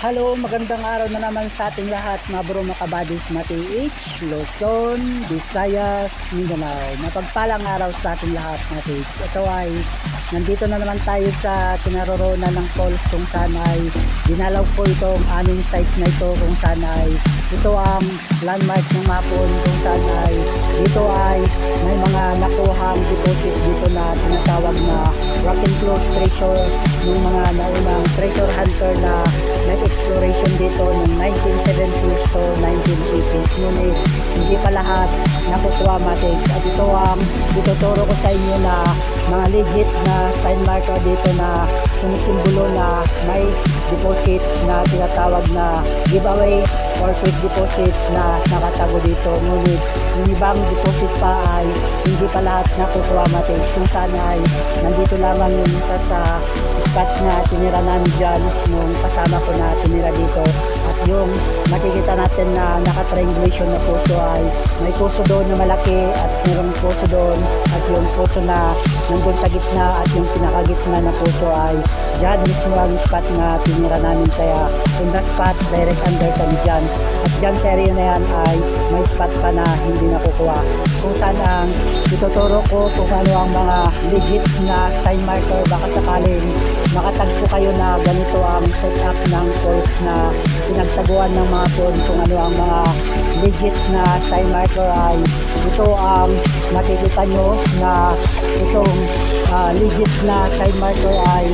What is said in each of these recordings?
Hello, magandang araw na naman sa ating lahat mga bro, mga kabadis, Mati-H, Luzon, Visayas, Mindanao. Mapagpalang araw sa ating lahat, Mati-H. Ito ay nandito na naman tayo sa kinaroroonan ng falls kung saan ay dinalaw ko itong aming site na ito kung saan ay ito ang landmark ng mapon kung saan ay dito ay may mga nakuhang deposit dito na tinatawag na rock and close treasure ng mga naunang treasure hunter na nag-exploration dito noong 1970s to 1980s. Ngunit hindi pa lahat nakukuha, Matex. At ito ang ituturo ko sa inyo na mga legit na sign marker dito na sumisimbolo na may deposit na tinatawag na giveaway or quick deposit na nakatago dito. Ngunit yung ibang deposit pa ay hindi pa lahat nakukuha, Matex. Kung saan ay nandito lamang yung isa sa spot na tinira namin dyan nung kasama ko na tinira dito. At yung makikita natin na naka-triangulation na puso ay may puso doon na malaki at mayroong puso doon at yung puso na nandun sa gitna at yung pinakagitna na puso ay dyan mismo ang spot na tinira namin. Kaya in the spot, direct under kami dyan. At dyan sa area na yan ay may spot pa na hindi nakukuha. Kung saan ang ituturo ko kung ano ang mga legit na sign marker, baka sakaling makatagpo kayo na ganito ang setup ng falls na pinagtaguan ng mga phone. Kung ano ang mga legit na sign marker ay ito ang makikita nyo na itong legit na sign marker ay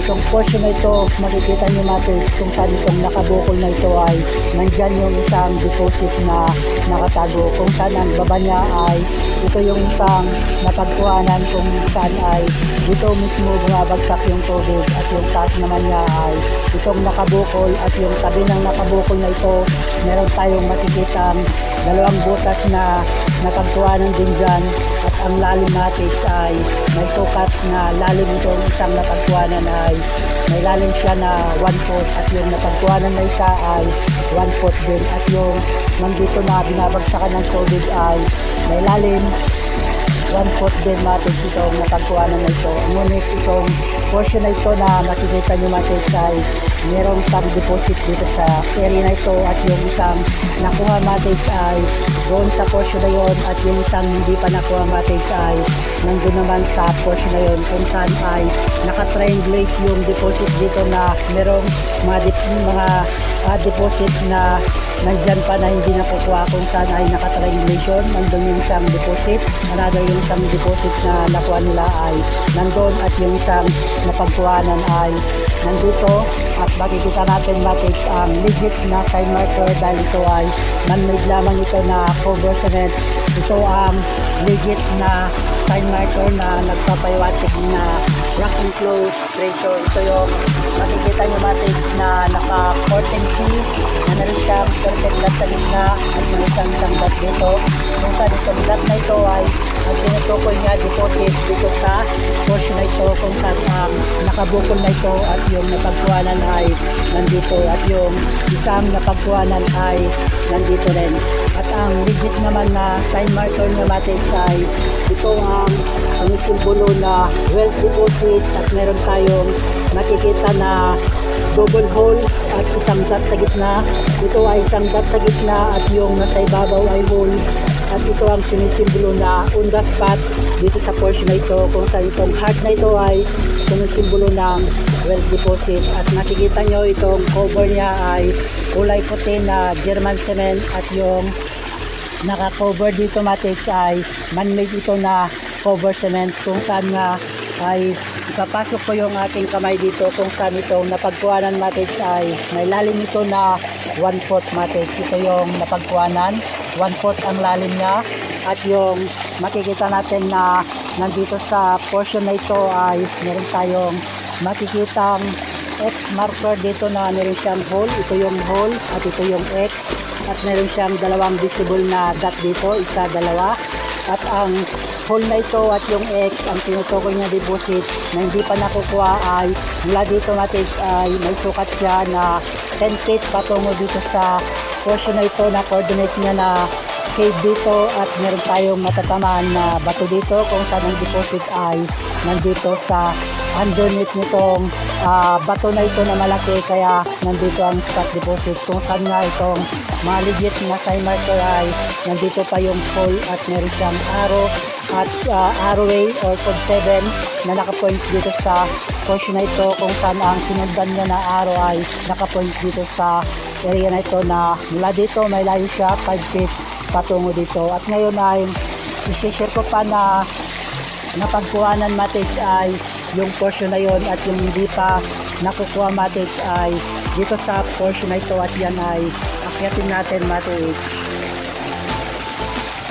itong portion na ito. Makikita nyo natin kung saan itong nakabukol na ito ay nandyan yung isang deposit na nakatago. Kung saan ang baba niya ay ito yung isang napagkuhanan kung saan ay dito mismo bumabagsak yung tubig at yung taas naman niya ay itong nakabukol at yung tabi ng nakabukol na ito meron tayong makikitang dalawang butas na napagkuhanan din dyan at ang lalim natin ay may sukat na lalim itong isang napagkuhanan ay may lalim siya na 1 foot at yung napagkuhanan na isa ay 1 foot din at yung nandito na binabagsakan ng tubig ay may lalim 1 foot din, Matex, itong napagkuhanan na ito. Ngunit itong portion na ito na makikita nyo, Matex, ay mayroong some deposit dito sa area na ito at yung isang nakuha, Matex, ay doon sa portion na yon at yung isang hindi pa nakuha, Matex, ay nandun naman sa portion na yon kung saan ay nakatriangulate yung deposit dito na mayroong mga deposit na nandyan pa na hindi nakukuha kung saan ay nakatriangulation. Nandun yung isang deposit, another yung isang deposit na nakuha nila ay nandun at yung isang napagkuhanan ay nandito. At makikita natin, Matex, ang legit na sign marker dahil ito ay man-made lamang ito na cover cement. Ito ang legit na sign marker na nagpapayawatig na rock and close treasure. Ito yung makikita nyo, Matex, na naka-14 piece na meron siyang perfect dot sa gitna at may isang dot dito. Kung saan itong dot na ito ay ang tinutukoy niya deposit dito sa portion na ito kung saan ang nakabukol na ito at yung napagkuhanan ay nandito at yung isang napagkuhanan ay nandito rin. At ang legit naman na sign marker niya, Matex, ay ito ang sumisimbolo na wealth deposit at meron tayong makikita na double hole at isang dot sa gitna. Ito ay isang dot sa gitna at yung nasa ibabaw ay hole at ito ang sinisimbolo na on the spot dito sa portion na ito kung saan itong heart na ito ay sinisimbolo ng wealth deposit. At nakikita nyo itong cover niya ay kulay puti na German cement at yung naka-cover dito, Matex, ay man-made ito na cover cement kung saan nga ay ipapasok ko yung aking kamay dito kung saan itong napagkuhanan, Matex, ay may lalim ito na 1 foot, Matex. Ito yung napagkuhanan, 1 foot ang lalim niya at yung makikita natin na nandito sa portion na ito ay meron tayong makikitang X marker dito na meron siyang hole. Ito yung hole at ito yung X at meron siyang dalawang visible na dot dito, isa, dalawa. At ang hole na ito at yung X, ang tinutukoy niya deposit na hindi pa nakukuha ay mula dito, Matex, ay may sukat siya na 10 feet patungo dito sa portion na ito na coordinate niya na cave dito at meron tayong matatamaan na bato dito kung saan ang deposit ay nandito sa underneath nitong bato na ito na malaki, kaya nandito ang spot deposit. Kung saan nga itong mga legit na sign marker ay nandito pa yung hole at meron siyang arrow at arrowway or code 7 na nakapoint dito sa portion na ito, kung saan ang sinundan niya na arrow ay nakapoint dito sa area na ito na mula dito may layo siya 5 feet patungo dito. At ngayon ay i-share ko pa na napagkuhanan mates ay yung portion na yon, at yung hindi pa nakukuha mates ay dito sa portion na ito, at yan ay akyatin natin mates.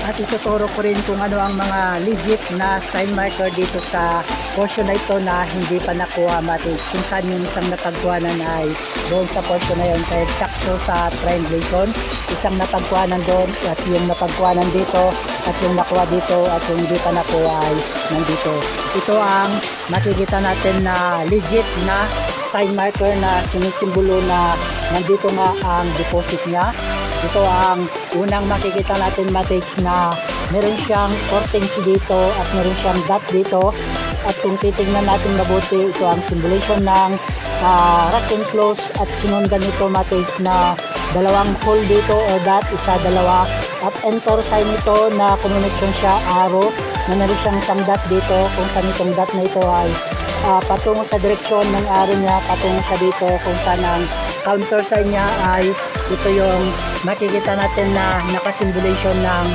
At ituturo ko rin kung ano ang mga legit na sign marker dito sa portion na ito na hindi pa nakuha mates, kung saan yung isang napagkuhanan ay doon sa portion na yun, kaya sakto sa triangulation, isang napagkuhanan doon at yung napagkuhanan dito at yung nakuha dito, at yung hindi pa nakuha ay nandito. Ito ang makikita natin na legit na sign marker na sinisimbolo na nandito nga ang deposit niya. Ito ang unang makikita natin mates na meron siyang coatings dito at meron siyang dot dito, at kung titingnan natin mabuti, ito ang symbolization ng rock and close, at sinundan nito mates na dalawang hole dito o dot, isa dalawa, at enter sign ito na connection siya arrow na meron siyang isang dot dito, kung saan itong dot na ito ay patungo sa direksyon ng arrow niya, patungo siya dito, kung saan ang counter sign niya ay ito yung makikita natin na nakasimbolation ng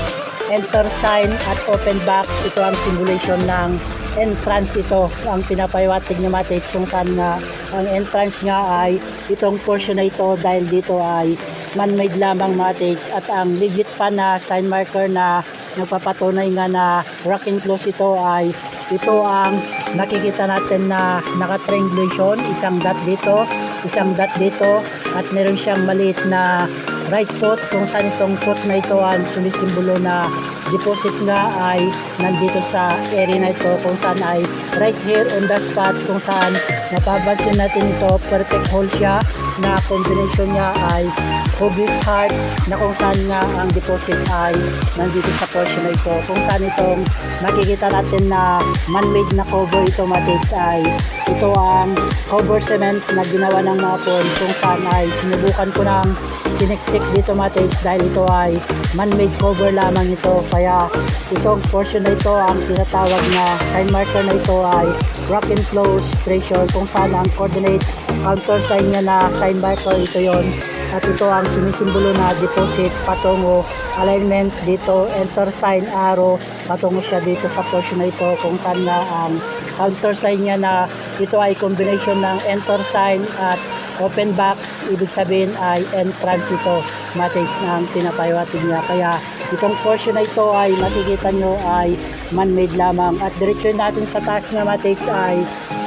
enter sign at open box. Ito ang simbolation ng entrance, ito ang pinapahiwatig niya mates, kung saan nga ang entrance niya ay itong portion na ito, dahil dito ay man-made lamang mates. At ang legit pa na sign marker na nagpapatunay nga na rock and close ito ay ito ang nakikita natin na naka-triangulation, isang dot dito, isang dot dito, at meron siyang maliit na right foot, kung saan itong foot na ito ang sumisimbolo na deposit nga ay nandito sa area na ito, kung saan ay right here on the spot, kung saan napapansin natin ito perfect hole siya na combination niya ay hobby's heart, na kung saan nga ang deposit ay nandito sa portion na ito, kung saan itong makikita natin na man-made na cover ito mates ay ito ang cover cement na ginawa ng mga pon, kung saan ay sinubukan ko ng tiniktik dito mates, dahil ito ay man-made cover lamang ito, kaya itong portion na ito ang tinatawag na sign marker na ito ay rock and close treasure, kung saan ang coordinate counter sign niya na sign marker ito yon, at ito ang sinisimbolo na deposit patungo alignment dito, enter sign arrow patungo siya dito sa portion na ito, kung saan nga ang counter sign niya na ito ay combination ng enter sign at open box, ibig sabihin ay entrance ito mates na ang pinapahiwatig niya. Kaya itong portion na ito ay makikita nyo ay man-made lamang, at diretsyon natin sa taas nga mates ay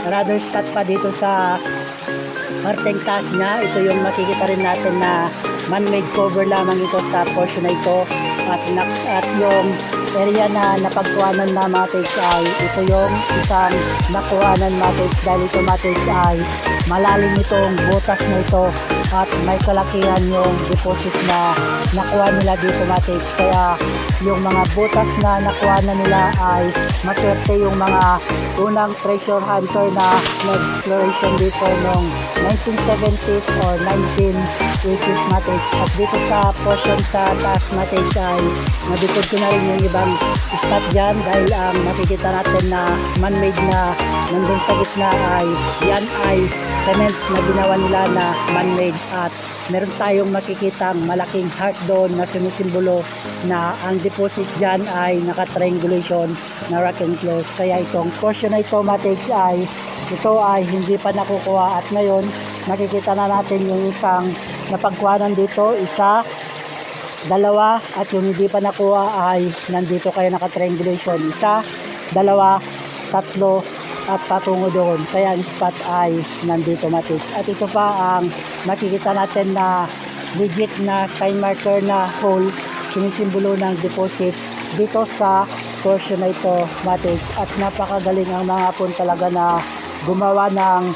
rather spot pa dito sa parteng taas niya. Ito yung makikita rin natin na man-made cover lamang ito sa portion na ito, at yung area na napagkuhanan na mates ay ito yung isang nakuhanan mates, dahil ito mates ay malalim itong butas na ito at may kalakihan yung deposit na nakuha nila dito mates, kaya yung mga butas na nakuha na nila ay maswerte yung mga unang treasure hunter na nag-exploration dito noong 1970s or 1980s mates. At dito sa portion sa taas mates ay nabikod ko na rin yung ibang spot dyan, dahil ang makikita natin na man-made na nandun sa gitna ay yan ay cement na ginawa nila na man-made, at meron tayong makikitang malaking heart doon na sinisimbolo na ang deposit dyan ay naka-triangulation na rock and close. Kaya itong portion na ito mates ay ito ay hindi pa nakukuha, at ngayon makikita na natin yung isang napagkuhanan dito, isa, dalawa, at yung hindi pa nakuha ay nandito, kaya naka-triangulation, isa, dalawa, tatlo, at patungo doon, kaya ang spot ay nandito mates. At ito pa ang makikita natin na legit na sign marker na hole, sinisimbolo ng deposit dito sa portion na ito mates. At napakagaling ang mga pon talaga na gumawa ng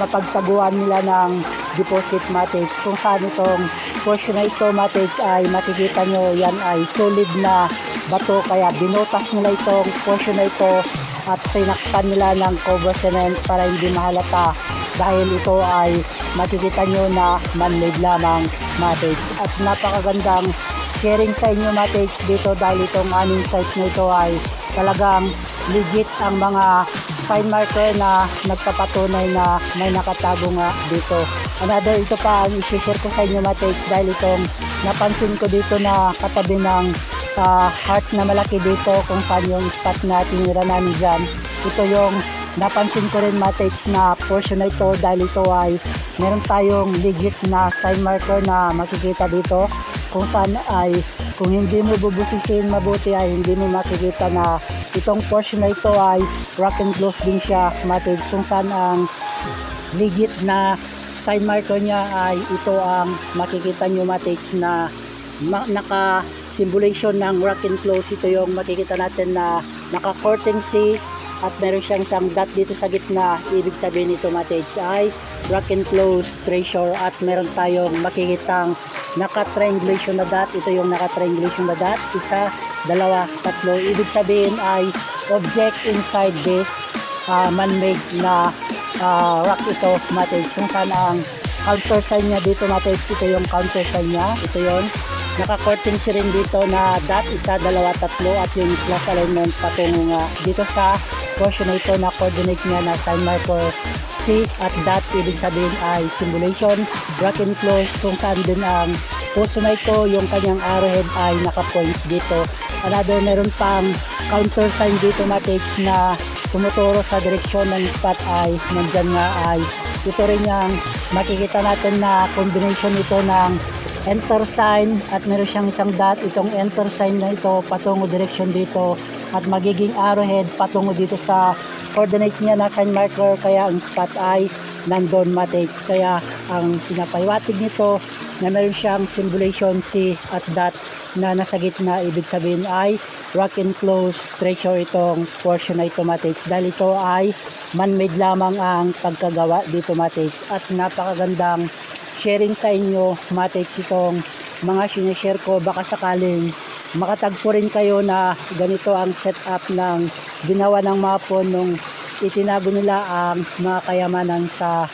mapagtaguan nila ng deposit mates, kung saan itong portion na ito mates ay makikita nyo yan ay solid na bato, kaya binutas nila itong portion na ito at tinakpan nila ng cover cement para hindi mahalata dahil ito ay makikita nyo na man-made lamang matage. At napakagandang sharing sa inyo matage dito dahil itong aming site na ito ay talagang legit ang mga sign marker na nagpapatunay na may nakatago nga dito. Another, ito pa ang isi-share ko sa inyo matage dahil itong napansin ko dito na katabi ng heart na malaki dito kung saan yung spot na tinira namin dyan. Ito yung napansin ko rin matage na portion na ito dahil ito ay meron tayong legit na sign marker na makikita dito kung saan ay kung hindi mo bubusisin mabuti ay hindi mo makikita na itong portion na ito ay rock and close din siya matage, kung saan ang legit na sign marker niya ay ito ang makikita nyo matage na naka symbolization ng rock and close. Ito yung makikita natin na naka curtain C at meron siyang isang dot dito sa gitna. Ibig sabihin nito matage ay rock and close treasure, at meron tayong makikitang naka-triangulation na dot. Ito yung naka-triangulation na dot. Isa, dalawa, tatlo. Ibig sabihin ay object inside this man-made na rock ito matage, kung saan ang counter sign niya dito matage. Ito yung counter sign niya. Ito yon. Naka-curtain si rin dito na dot, isa, dalawa, tatlo, at yung slash alignment patungo nga dito sa portion na ito na coordinate niya na sign marker C at dot. Ibig sabihin ay simulation, rock and close, kung saan din ang puso na ito, yung kanyang arrowhead ay naka-point dito. Another, meron pang counter sign dito matage na tumuturo sa direksyon ng spot ay nandyan nga ay ito rin yung makikita natin na combination ito ng enter sign at meron siyang isang dot. Itong enter sign na ito patungo direction dito at magiging arrowhead patungo dito sa coordinate niya na sign marker, kaya ang spot ay nandun matage. Kaya ang pinapahiwatig nito na meron siyang symbolization C at dot na nasa gitna, ibig sabihin ay rock and close treasure itong portion na ito matage, dahil ito ay man-made lamang ang pagkagawa dito matage. At napakagandang sharing sa inyo matage itong mga sinishare ko, baka sakaling makatagpo rin kayo na ganito ang setup ng ginawa ng Mapon nung itinago nila ang mga kayamanan sa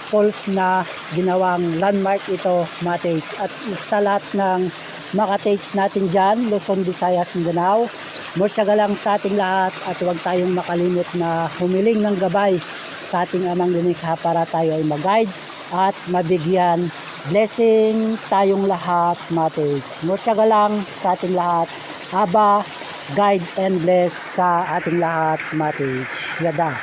falls na ginawang landmark ito matage. At sa lahat ng makatage natin dyan, Luzon, Visayas, Mindanao, mutsaga lang sa ating lahat at huwag tayong makalimot na humiling ng gabay sa ating amang lumikha para tayo ay mag-guide at mabigyan blessing tayong lahat matage. Mutsaga lang sa ating lahat. Aba, guide and bless sa ating lahat matage. Yada.